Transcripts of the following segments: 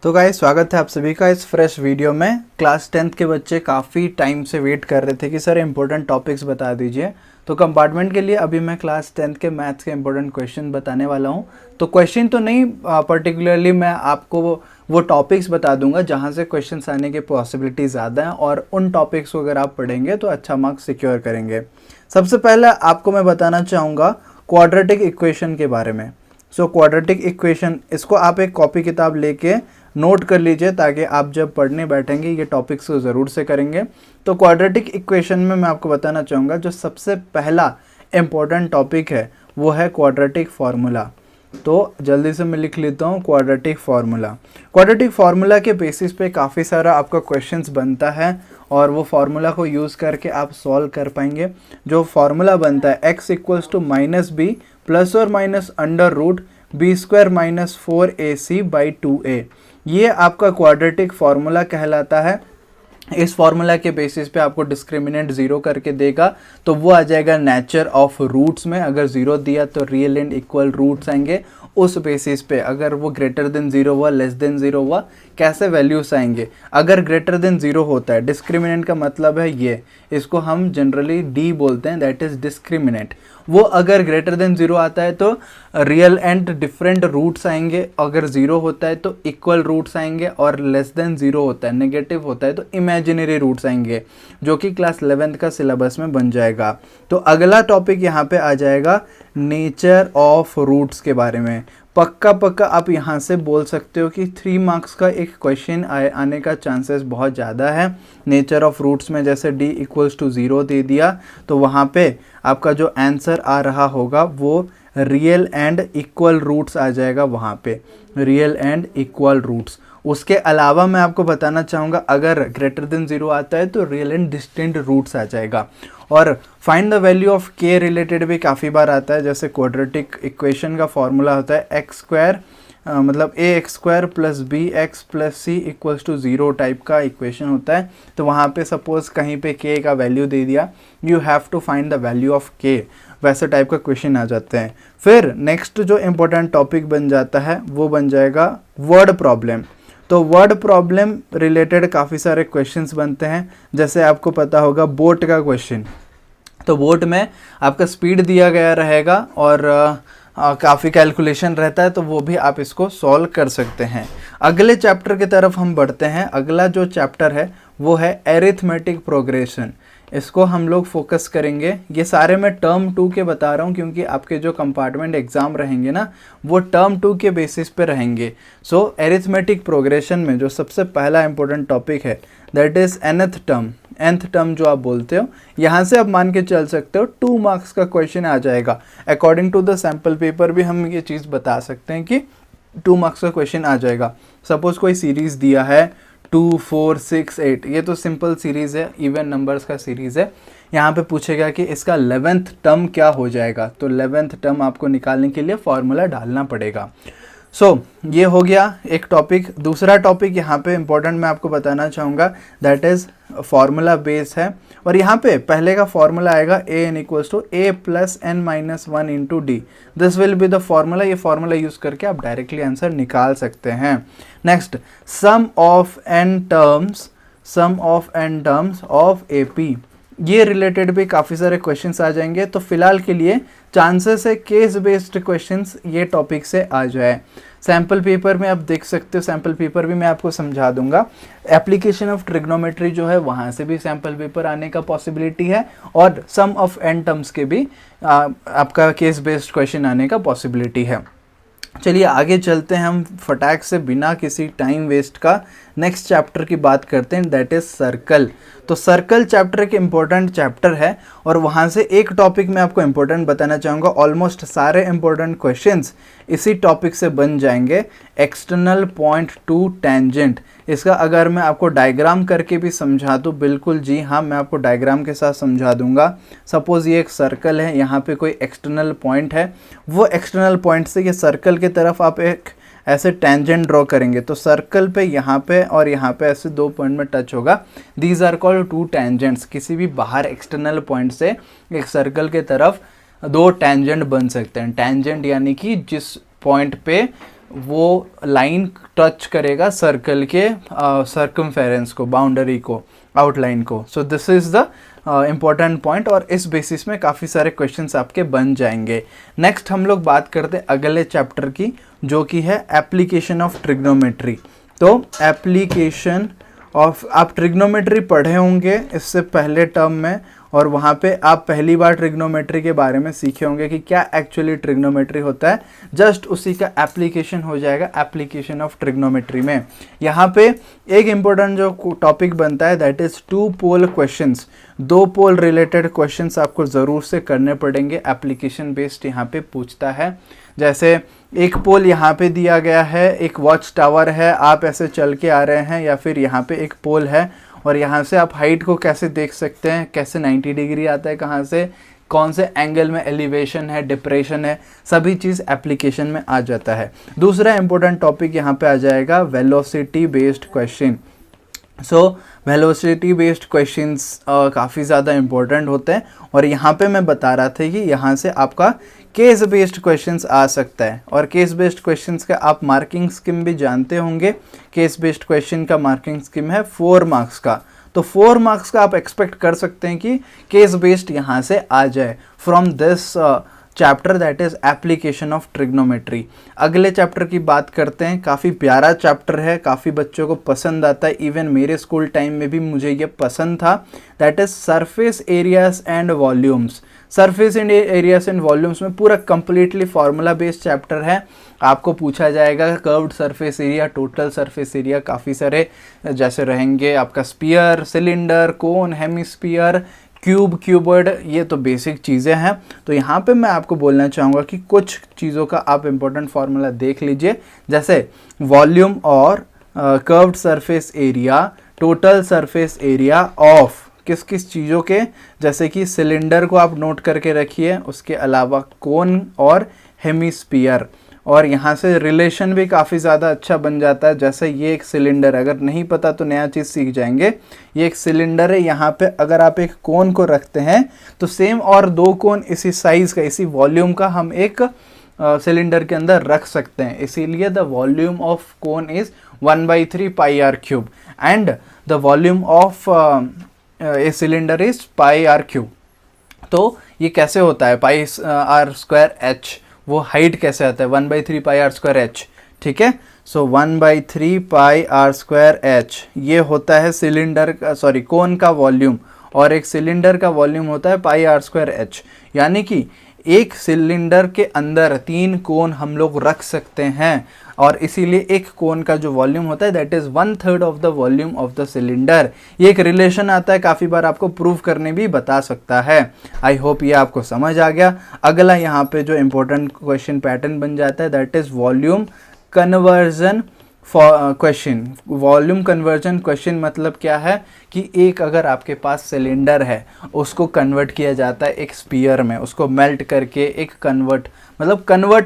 तो गाइस स्वागत है आप सभी का इस फ्रेश वीडियो में। क्लास 10th के बच्चे काफ़ी टाइम से वेट कर रहे थे कि सर इम्पोर्टेंट टॉपिक्स बता दीजिए। तो कंपार्टमेंट के लिए अभी मैं क्लास 10th के मैथ्स के इम्पोर्टेंट क्वेश्चन बताने वाला हूं। तो क्वेश्चन तो नहीं पर्टिकुलरली मैं आपको वो टॉपिक्स बता दूंगा जहां से क्वेश्चंस आने की पॉसिबिलिटी ज़्यादा है, और उन टॉपिक्स को अगर आप पढ़ेंगे तो अच्छा मार्क्स सिक्योर करेंगे। सबसे पहले आपको मैं बताना चाहूँगा क्वाड्रेटिक इक्वेशन के बारे में। सो क्वाड्रेटिक इक्वेशन, इसको आप एक कॉपी किताब लेके नोट कर लीजिए ताकि आप जब पढ़ने बैठेंगे ये टॉपिक्स को ज़रूर से करेंगे। तो क्वाड्रेटिक इक्वेशन में मैं आपको बताना चाहूँगा जो सबसे पहला इम्पोर्टेंट टॉपिक है वो है क्वाड्रेटिक फार्मूला। तो जल्दी से मैं लिख लेता हूँ क्वाड्रेटिक फार्मूला। क्वाड्रेटिक फार्मूला के बेसिस पे काफ़ी सारा आपका क्वेश्चंस बनता है और वो फार्मूला को यूज़ करके आप सॉल्व कर पाएंगे। जो फार्मूला बनता है x equals to minus B plus और minus under root B square minus 4ac by 2a, ये आपका क्वाड्रेटिक फार्मूला कहलाता है। इस फार्मूला के बेसिस पे आपको डिस्क्रिमिनेंट ज़ीरो करके देगा तो वो आ जाएगा नेचर ऑफ रूट्स में। अगर ज़ीरो दिया तो रियल एंड इक्वल रूट्स आएंगे। उस बेसिस पे अगर वो ग्रेटर देन ज़ीरो हुआ, लेस देन ज़ीरो हुआ, कैसे वैल्यूज आएंगे। अगर ग्रेटर देन ज़ीरो होता है, डिस्क्रिमिनेंट का मतलब है ये, इसको हम जनरली डी बोलते हैं, दैट इज़ डिस्क्रिमिनेंट। वो अगर ग्रेटर देन ज़ीरो आता है तो रियल एंड डिफरेंट रूट्स आएंगे, अगर ज़ीरो होता है तो इक्वल रूट्स आएंगे, और लेस देन ज़ीरो होता है, नेगेटिव होता है तो इमेजिनरी रूट्स आएंगे, जो कि क्लास 11th का सिलेबस में बन जाएगा। तो अगला टॉपिक यहाँ पे आ जाएगा नेचर ऑफ रूट्स के बारे में। पक्का आप यहाँ से बोल सकते हो कि 3 मार्क्स का एक क्वेश्चन आने का चांसेस बहुत ज़्यादा है नेचर ऑफ रूट्स में। जैसे d इक्वल्स टू 0 दे दिया तो वहाँ पे आपका जो आंसर आ रहा होगा वो रियल एंड इक्वल रूट्स आ जाएगा, वहाँ पे रियल एंड इक्वल रूट्स। उसके अलावा मैं आपको बताना चाहूँगा अगर ग्रेटर देन 0 आता है तो रियल एंड डिस्टिंक्ट रूट्स आ जाएगा। और find the value of k related भी काफ़ी बार आता है। जैसे क्वाड्रेटिक इक्वेशन का फॉर्मूला होता है एक्स स्क्वायर मतलब A X square plus B X plus C equals to 0 type का इक्वेशन होता है। तो वहाँ पे सपोज कहीं पे k का वैल्यू दे दिया, you have to find the value of k, वैसे टाइप का क्वेश्चन आ जाते हैं। फिर नेक्स्ट जो इम्पोर्टेंट टॉपिक बन जाता है वो बन जाएगा वर्ड प्रॉब्लम। तो वर्ड प्रॉब्लम रिलेटेड काफ़ी सारे क्वेश्चंस बनते हैं। जैसे आपको पता होगा बोट का क्वेश्चन, तो बोट में आपका स्पीड दिया गया रहेगा और काफ़ी कैलकुलेशन रहता है, तो वो भी आप इसको सॉल्व कर सकते हैं। अगले चैप्टर की तरफ हम बढ़ते हैं। अगला जो चैप्टर है वो है एरिथमेटिक प्रोग्रेशन। इसको हम लोग फोकस करेंगे। ये सारे मैं टर्म 2 के बता रहा हूँ क्योंकि आपके जो कंपार्टमेंट एग्ज़ाम रहेंगे ना वो टर्म 2 के बेसिस पे रहेंगे। सो एरिथमेटिक प्रोग्रेशन में जो सबसे पहला इंपॉर्टेंट टॉपिक है दैट इज़ nth टर्म जो आप बोलते हो। यहाँ से आप मान के चल सकते हो 2 मार्क्स का क्वेश्चन आ जाएगा। According to the sample paper भी हम ये चीज़ बता सकते हैं कि 2 मार्क्स का क्वेश्चन आ जाएगा। सपोज कोई सीरीज़ दिया है 2, 4, 6, 8, ये तो सिंपल सीरीज़ है, इवन नंबर्स का सीरीज़ है। यहाँ पे पूछेगा कि इसका 11th टर्म क्या हो जाएगा, तो 11th टर्म आपको निकालने के लिए फॉर्मूला डालना पड़ेगा। ये हो गया एक टॉपिक। दूसरा टॉपिक यहाँ पे इम्पोर्टेंट मैं आपको बताना चाहूँगा दैट इज़ फार्मूला बेस है। और यहाँ पे पहले का फार्मूला आएगा A N equals to A plus N minus 1 into D. This will be the formula. ये फार्मूला यूज़ करके आप डायरेक्टली आंसर निकाल सकते हैं। Next sum of N terms of A P, ये रिलेटेड भी काफ़ी सारे क्वेश्चंस आ जाएंगे। तो फिलहाल के लिए चांसेस है केस बेस्ड क्वेश्चंस ये टॉपिक से आ जाए। सैम्पल पेपर में आप देख सकते हो, सैम्पल पेपर भी मैं आपको समझा दूंगा। एप्लीकेशन ऑफ ट्रिग्नोमेट्री जो है वहाँ से भी सैम्पल पेपर आने का पॉसिबिलिटी है, और सम ऑफ एन टर्म्स के भी आपका केस बेस्ड क्वेश्चन आने का पॉसिबिलिटी है। चलिए आगे चलते हैं हम फटाक से बिना किसी टाइम वेस्ट का। नेक्स्ट चैप्टर की बात करते हैं दैट इज़ सर्कल। तो सर्कल चैप्टर एक इम्पोर्टेंट चैप्टर है और वहाँ से एक टॉपिक मैं आपको इम्पोर्टेंट बताना चाहूँगा। ऑलमोस्ट सारे इम्पोर्टेंट क्वेश्चंस इसी टॉपिक से बन जाएंगे। एक्सटर्नल पॉइंट टू टेंजेंट, इसका अगर मैं आपको डायग्राम करके भी समझा दूँ, बिल्कुल जी हाँ, मैं आपको डायग्राम के साथ समझा दूंगा। सपोज़ ये एक सर्कल है, यहाँ पे कोई एक्सटर्नल पॉइंट है, वो एक्सटर्नल पॉइंट से ये सर्कल की तरफ आप एक ऐसे टेंजेंट ड्रॉ करेंगे तो सर्कल पे यहाँ पे और यहाँ पे ऐसे 2 पॉइंट में टच होगा। These are called 2 tangents. किसी भी बाहर एक्सटर्नल पॉइंट से एक सर्कल के तरफ 2 टेंजेंट बन सकते हैं। टेंजेंट यानी कि जिस पॉइंट पे वो लाइन टच करेगा सर्कल के सर्कमफेरेंस को, बाउंड्री को, आउटलाइन को। So this is the important point और इस बेसिस में काफ़ी सारे क्वेश्चंस आपके बन जाएंगे। नेक्स्ट हम लोग बात करते हैं अगले चैप्टर की, जो कि है एप्लीकेशन ऑफ ट्रिग्नोमेट्री। तो एप्लीकेशन ऑफ, आप ट्रिग्नोमेट्री पढ़े होंगे इससे पहले टर्म में, और वहाँ पे आप पहली बार ट्रिग्नोमेट्री के बारे में सीखे होंगे कि क्या एक्चुअली ट्रिग्नोमेट्री होता है। जस्ट उसी का एप्लीकेशन हो जाएगा एप्लीकेशन ऑफ ट्रिग्नोमेट्री में। यहाँ पे एक इम्पोर्टेंट जो टॉपिक बनता है that is two pole questions. दो पोल रिलेटेड क्वेश्चंस आपको ज़रूर से करने पड़ेंगे, एप्लीकेशन बेस्ड यहाँ पे पूछता है। जैसे एक पोल यहाँ पे दिया गया है, एक वॉच टावर है, आप ऐसे चल के आ रहे हैं, या फिर यहाँ पे एक पोल है और यहाँ से आप हाइट को कैसे देख सकते हैं, कैसे 90 डिग्री आता है, कहाँ से, कौन से एंगल में एलिवेशन है, डिप्रेशन है, सभी चीज़ एप्लीकेशन में आ जाता है। दूसरा इंपॉर्टेंट टॉपिक यहाँ पे आ जाएगा velocity based question. So velocity based questions काफ़ी ज़्यादा इम्पोर्टेंट होते हैं, और यहाँ पे मैं बता रहा था कि यहाँ से आपका केस बेस्ड क्वेश्चंस आ सकता है। और केस बेस्ड क्वेश्चंस का आप मार्किंग स्कीम भी जानते होंगे। केस बेस्ड क्वेश्चन का मार्किंग स्कीम है 4 मार्क्स का, तो 4 मार्क्स का आप एक्सपेक्ट कर सकते हैं कि केस बेस्ड यहाँ से आ जाए from this chapter that is application of trigonometry. अगले चैप्टर की बात करते हैं। काफ़ी प्यारा चैप्टर है, काफ़ी बच्चों को पसंद आता है, इवन मेरे स्कूल टाइम में भी मुझे ये पसंद था। That is surface areas and volumes. Surface and areas and volumes में पूरा कंप्लीटली फार्मूला बेस्ड चैप्टर है। आपको पूछा जाएगा curved surface area, total surface area, काफ़ी सारे जैसे रहेंगे आपका स्पीयर, सिलेंडर, कोन, हेमिस्फीयर, क्यूब, क्यूबॉइड, ये तो बेसिक चीज़ें हैं। तो यहाँ पे मैं आपको बोलना चाहूँगा कि कुछ चीज़ों का आप इम्पोर्टेंट फार्मूला देख लीजिए, जैसे वॉल्यूम और curved surface area, total surface area of किस किस चीज़ों के, जैसे कि सिलेंडर को आप नोट करके रखिए, उसके अलावा कोन और हेमिस्फीयर। और यहाँ से रिलेशन भी काफ़ी ज़्यादा अच्छा बन जाता है। जैसे ये एक सिलेंडर, अगर नहीं पता तो नया चीज़ सीख जाएंगे। ये एक सिलेंडर है, यहाँ पे अगर आप एक कोन को रखते हैं तो सेम और 2 कोन इसी साइज़ का, इसी वॉल्यूम का हम एक सिलेंडर के अंदर रख सकते हैं। इसीलिए the volume of cone is 1/3 pi r cube and the volume of a cylinder is pi r cube. तो ये कैसे होता है, पाई आर स्क्वायर एच, वो हाइट कैसे आता है 1/3 पाई आर स्क्वायर एच, ठीक है। सो 1/3 पाई आर स्क्वायर एच ये होता है सिलेंडर का, सॉरी कोन का वॉल्यूम, और एक सिलेंडर का वॉल्यूम होता है पाई आर स्क्वायर एच। यानी कि एक सिलेंडर के अंदर 3 कोन हम लोग रख सकते हैं, और इसीलिए एक कोन का जो वॉल्यूम होता है that is 1/3 of the volume of the cylinder. ये एक रिलेशन आता है, काफ़ी बार आपको प्रूव करने भी बता सकता है। आई होप ये आपको समझ आ गया। अगला यहाँ पे जो इम्पोर्टेंट क्वेश्चन पैटर्न बन जाता है that is volume conversion question. Volume conversion question मतलब क्या है कि एक अगर आपके पास सिलेंडर है, उसको कन्वर्ट किया जाता है एक स्पीयर में, उसको मेल्ट करके एक कन्वर्ट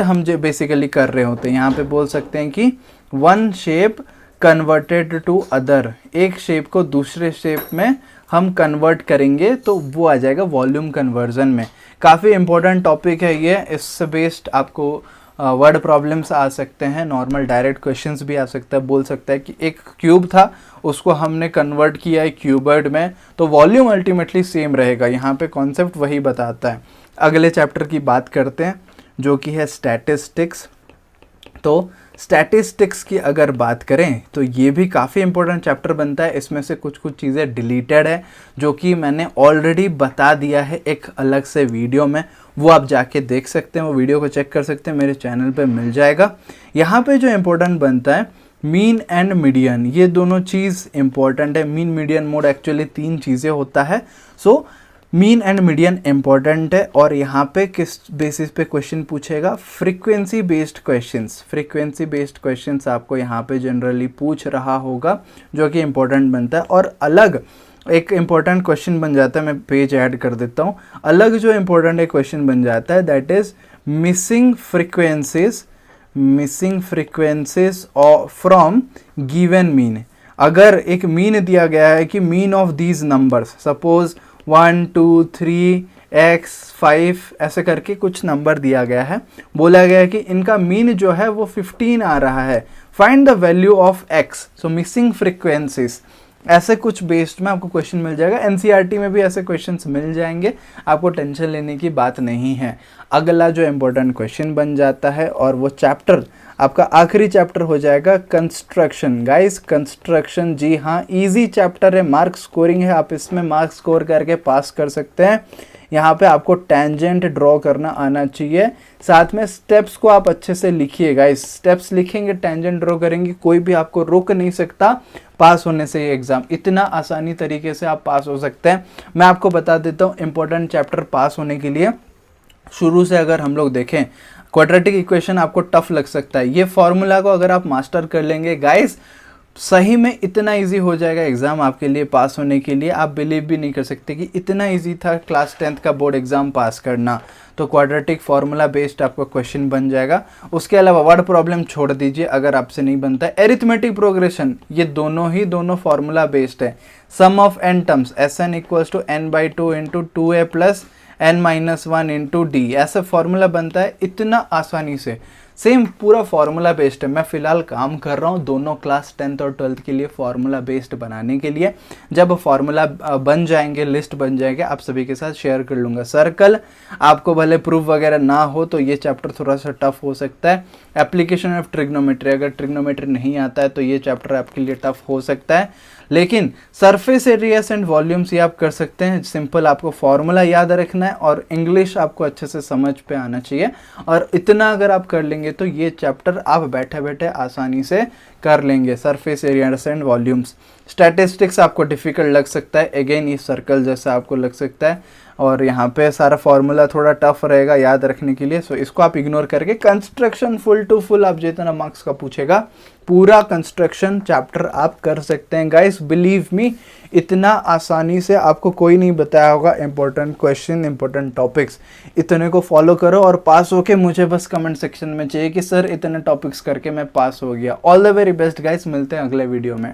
हम जो बेसिकली कर रहे होते हैं। यहाँ पे बोल सकते हैं कि one shape converted to other, एक शेप को दूसरे शेप में हम कन्वर्ट करेंगे तो वो आ जाएगा वॉल्यूम कन्वर्जन में। काफ़ी इंपॉर्टेंट टॉपिक है ये, इससे बेस्ड आपको वर्ड प्रॉब्लम्स आ सकते हैं, नॉर्मल डायरेक्ट क्वेश्चंस भी आ सकता है। बोल सकता है कि एक क्यूब था, उसको हमने कन्वर्ट किया है क्यूबॉइड में, तो वॉल्यूम अल्टीमेटली सेम रहेगा। यहाँ पे कॉन्सेप्ट वही बताता है। अगले चैप्टर की बात करते हैं जो कि है स्टैटिस्टिक्स। तो स्टैटिस्टिक्स की अगर बात करें तो ये भी काफ़ी इंपॉर्टेंट चैप्टर बनता है। इसमें से कुछ कुछ चीज़ें डिलीटेड है जो कि मैंने ऑलरेडी बता दिया है एक अलग से वीडियो में, वो आप जाके देख सकते हैं, वो वीडियो को चेक कर सकते हैं, मेरे चैनल पे मिल जाएगा। यहाँ पे जो इम्पोर्टेंट बनता है मीन एंड मीडियन, ये दोनों चीज़ इंपॉर्टेंट है। मीन मीडियन मोड एक्चुअली 3 चीज़ें होता है। So mean and median important है, और यहाँ पे किस बेसिस पे क्वेश्चन पूछेगा, frequency based questions. Frequency based questions आपको यहाँ पे जनरली पूछ रहा होगा, जो कि इंपॉर्टेंट बनता है। और अलग एक इम्पॉर्टेंट क्वेश्चन बन जाता है, मैं पेज ऐड कर देता हूँ। अलग जो इम्पोर्टेंट एक क्वेश्चन बन जाता है that is missing frequencies from given mean. अगर एक मीन दिया गया है कि mean of these numbers, suppose 1 2 3 x 5 ऐसे करके कुछ नंबर दिया गया है। बोला गया है कि इनका मीन जो है वो 15 आ रहा है। Find the value of x, so missing frequencies, ऐसे कुछ बेस्ड में आपको क्वेश्चन मिल जाएगा। एनसीईआरटी में भी ऐसे क्वेश्चंस मिल जाएंगे, आपको टेंशन लेने की बात नहीं है। अगला जो इम्पोर्टेंट क्वेश्चन बन जाता है और वो चैप्टर आपका आखिरी चैप्टर हो जाएगा कंस्ट्रक्शन। गाइस कंस्ट्रक्शन, जी हाँ, इजी चैप्टर है, मार्क स्कोरिंग है, आप इसमें मार्क स्कोर करके पास कर सकते हैं। यहाँ पे आपको टेंजेंट ड्रॉ करना आना चाहिए, साथ में स्टेप्स को आप अच्छे से लिखिए। गाइस स्टेप्स लिखेंगे, टेंजेंट ड्रॉ करेंगे, कोई भी आपको रोक नहीं सकता पास होने से। ये एग्जाम इतना आसानी तरीके से आप पास हो सकते हैं। मैं आपको बता देता हूँ इंपॉर्टेंट चैप्टर पास होने के लिए। शुरू से अगर हम लोग देखें, क्वाड्रेटिक इक्वेशन आपको टफ लग सकता है, ये फॉर्मूला को अगर आप मास्टर कर लेंगे गाइस, सही में इतना इजी हो जाएगा एग्ज़ाम आपके लिए पास होने के लिए। आप बिलीव भी नहीं कर सकते कि इतना इजी था क्लास 10th का बोर्ड एग्ज़ाम पास करना। तो क्वाड्रेटिक फार्मूला बेस्ड आपका क्वेश्चन बन जाएगा। उसके अलावा वर्ड प्रॉब्लम छोड़ दीजिए अगर आपसे नहीं बनता है। एरिथमेटिक प्रोग्रेशन, ये दोनों फार्मूला बेस्ड है। Sum of N terms, SN equals to n/2 into 2a plus n-1 into D, ऐसा फॉर्मूला बनता है इतना आसानी से। सेम पूरा फार्मूला बेस्ड है। मैं फिलहाल काम कर रहा हूँ दोनों क्लास 10th और 12th के लिए फार्मूला बेस्ड बनाने के लिए। जब फार्मूला बन जाएंगे, लिस्ट बन जाएंगे, आप सभी के साथ शेयर कर लूँगा। सर्कल, आपको भले प्रूफ वगैरह ना हो तो ये चैप्टर थोड़ा सा टफ हो सकता है। एप्लीकेशन ऑफ ट्रिग्नोमेट्री, अगर ट्रिग्नोमेट्री नहीं आता है तो ये चैप्टर आपके लिए टफ हो सकता है। लेकिन सरफेस एरियाज एंड वॉल्यूम्स ये आप कर सकते हैं। सिंपल आपको फॉर्मूला याद रखना है और इंग्लिश आपको अच्छे से समझ पे आना चाहिए। और इतना अगर आप कर लेंगे तो ये चैप्टर आप बैठे बैठे आसानी से कर लेंगे। Surface areas and volumes. Statistics आपको डिफिकल्ट लग सकता है, अगेन ये सर्कल जैसा आपको लग सकता है और यहाँ पे सारा फॉर्मूला थोड़ा टफ रहेगा याद रखने के लिए। सो इसको आप इग्नोर करके कंस्ट्रक्शन फुल टू फुल आप जितना मार्क्स का पूछेगा पूरा कंस्ट्रक्शन चैप्टर आप कर सकते हैं। गाइस बिलीव मी, इतना आसानी से आपको कोई नहीं बताया होगा इंपॉर्टेंट क्वेश्चन, इंपॉर्टेंट टॉपिक्स। इतने को फॉलो करो और पास होके मुझे बस कमेंट सेक्शन में चाहिए कि सर इतने टॉपिक्स करके मैं पास हो गया। All the very best guys, मिलते हैं अगले वीडियो में।